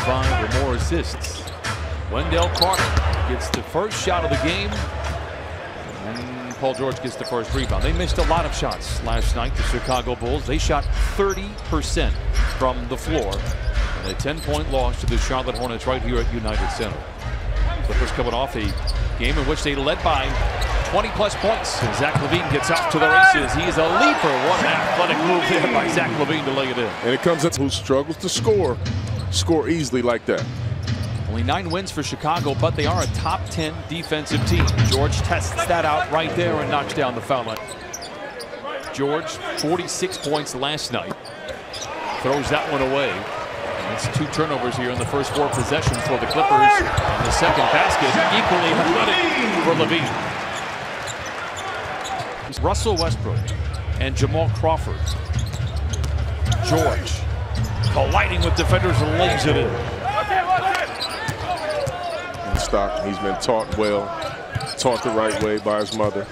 5 or more assists. Wendell Carter gets the first shot of the game. And Paul George gets the first rebound. They missed a lot of shots last night, the Chicago Bulls. They shot 30% from the floor. And a 10-point loss to the Charlotte Hornets right here at United Center. Clippers coming off a game in which they led by 20-plus points. And Zach LaVine gets off to the races. He is a leaper. What an athletic move there by Zach LaVine to lay it in. And it comes at who struggles to score easily like that. Only 9 wins for Chicago, but they are a top 10 defensive team. George tests that out right there and knocks down the foul line. George, 46 points last night. Throws that one away. And it's 2 turnovers here in the first 4 possessions for the Clippers. And the second basket equally athletic for LaVine. Russell Westbrook and Jamal Crawford. George colliding with defenders and lays it in. Stock, he's been taught well, taught the right way by his mother.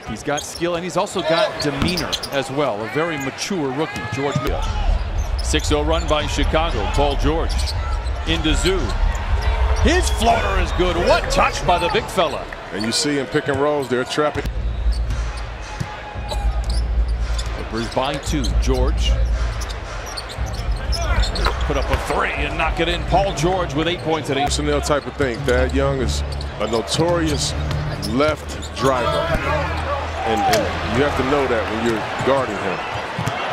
He's got skill and he's also got demeanor as well. A very mature rookie, George Miller. 6-0 run by Chicago. Paul George into Zoo. His floater is good. What touch by the big fella. And you see in pick and rolls, they're trapping. Clippers by 2. George. Put up a 3 and knock it in. Paul George with 8 points at 8. Personnel type of thing. Thad Young is a notorious left driver. And you have to know that when you're guarding him.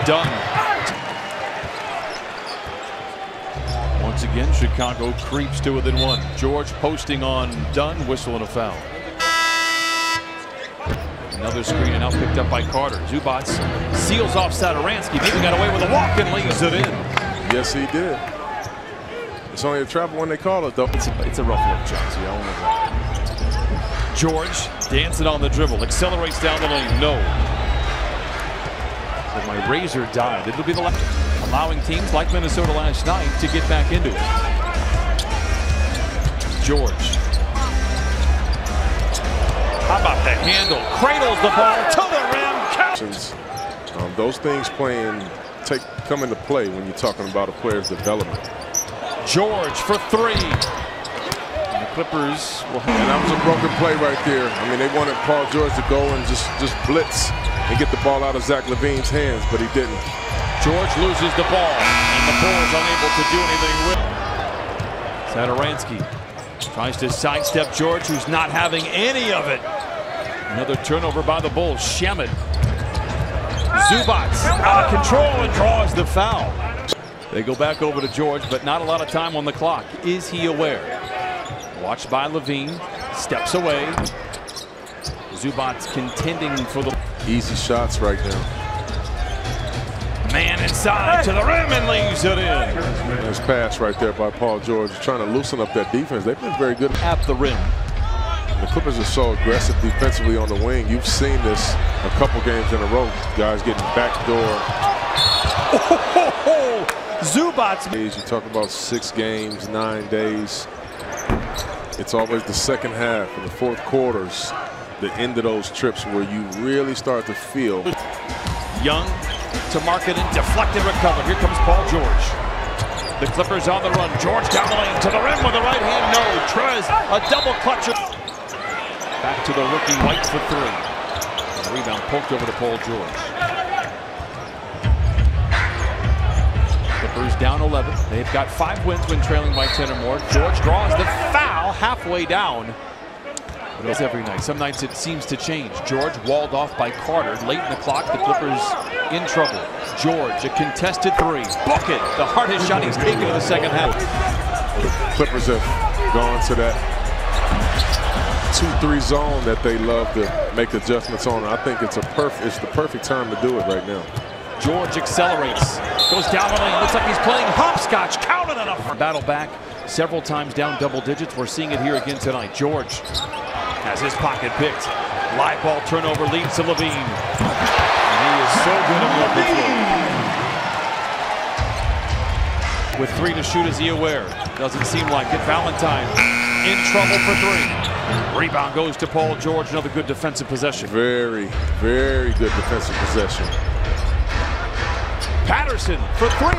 Dunn. Once again, Chicago creeps to within 1. George posting on Dunn, whistle and a foul. Another screen and now picked up by Carter. Zubac seals off Satoransky. Maybe got away with a walk and lays it in. Yes, he did. It's only a travel when they call it, though. It's a rough look, Chauncey. George dancing on the dribble. Accelerates down the lane. No. But my razor died. It'll be the left. Allowing teams like Minnesota last night to get back into it. George. How about the handle? Cradles the ball to the rim. Those things come into play when you're talking about a player's development. George for 3. And the Clippers will have. And that was a broken play right there. I mean, they wanted Paul George to go and just blitz and get the ball out of Zach LaVine's hands, but he didn't. George loses the ball, and the Bulls unable to do anything with it. Satoransky tries to sidestep George, who's not having any of it. Another turnover by the Bulls. Shamet. Zubac out of control and draws the foul. They go back over to George, but not a lot of time on the clock. Is he aware? Watched by LaVine. Steps away. Zubac contending for the easy shots right now. Man inside to the rim and leaves it in. Nice pass right there by Paul George, trying to loosen up that defense. They've been very good at the rim. The Clippers are so aggressive defensively on the wing. You've seen this a couple games in a row. Guys getting backdoor. Zubac. You talk about 6 games, 9 days. It's always the second half and the fourth quarters, the end of those trips where you really start to feel. Young to mark it and deflected recover. Here comes Paul George. The Clippers on the run. George down the lane to the rim with the right hand. No. Trez a double clutcher. Back to the rookie White for 3. And the rebound poked over to Paul George. Clippers down 11. They've got 5 wins when trailing by 10 or more. George draws the foul halfway down. But it's every night. Some nights it seems to change. George walled off by Carter. Late in the clock, the Clippers in trouble. George, a contested 3. Book it. The hardest shot he's taken in the second half. The Clippers have gone to that 2-3 zone that they love to make adjustments on. I think it's the perfect time to do it right now. George accelerates, goes down the lane, looks like he's playing hopscotch, counted on a battle back several times down double digits. We're seeing it here again tonight. George has his pocket picked. Live ball turnover leads to LaVine. And he is so good at what with 3 to shoot, is he aware? Doesn't seem like it. Valentine in trouble for 3. Rebound goes to Paul George. Another good defensive possession. Very, very good defensive possession. Patterson for 3.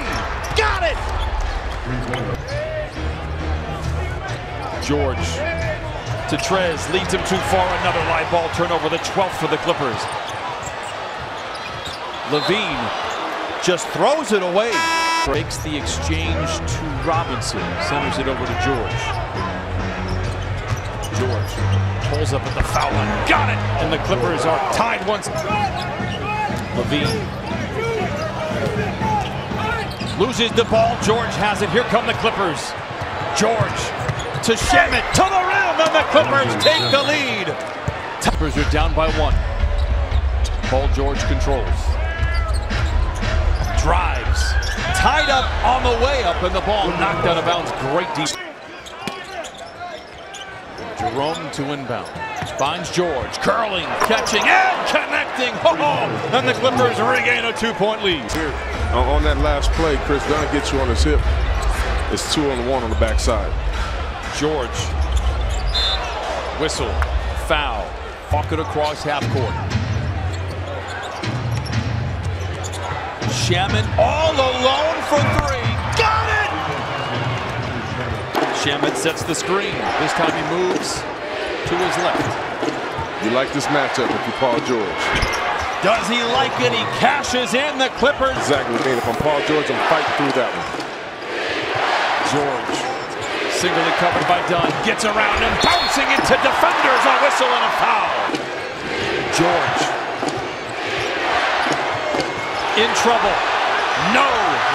Got it! George to Trez, leads him too far. Another live ball turnover, the 12th for the Clippers. LaVine just throws it away. Breaks the exchange to Robinson, centers it over to George. George pulls up at the foul line, got it! And the Clippers are tied once. LaVine loses the ball, George has it, here come the Clippers. George to Shamet, to the rim, and the Clippers take the lead. Clippers are down by 1. Paul George controls. Drives, tied up on the way up, and the ball knocked out of bounds. Great deep. Jerome to inbound. Finds George, curling, catching, and connecting. Oh, and the Clippers regain a 2-point lead. Here, on that last play, Chris Dunn gets you on his hip. It's 2-on-1 on the backside. George, whistle, foul, walk it across half court. Shamet all alone for 3. Got it! Shamet sets the screen. This time he moves to his left. You like this matchup if you Paul George. Does he like it? He cashes in the Clippers. Exactly. If I'm Paul George, I'm fighting through that one. George, singly covered by Dunn, gets around him, bouncing into defenders. A whistle and a foul. George in trouble. No.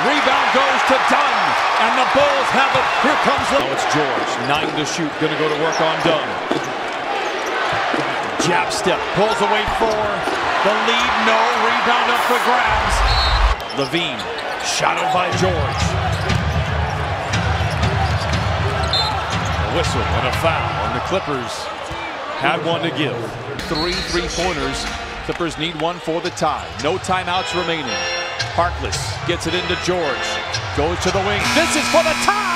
Rebound goes to Dunn, and the Bulls have it. Here comes now it's George. 9 to shoot. Going to go to work on Dunn. Jab step. Pulls away 4. The lead. No. Rebound up for grabs. LaVine. Shadowed by George. A whistle and a foul. And the Clippers had one to give. 3 3-pointers. Clippers need 1 for the tie. No timeouts remaining. Harkless gets it into George. Goes to the wing. This is for the tie!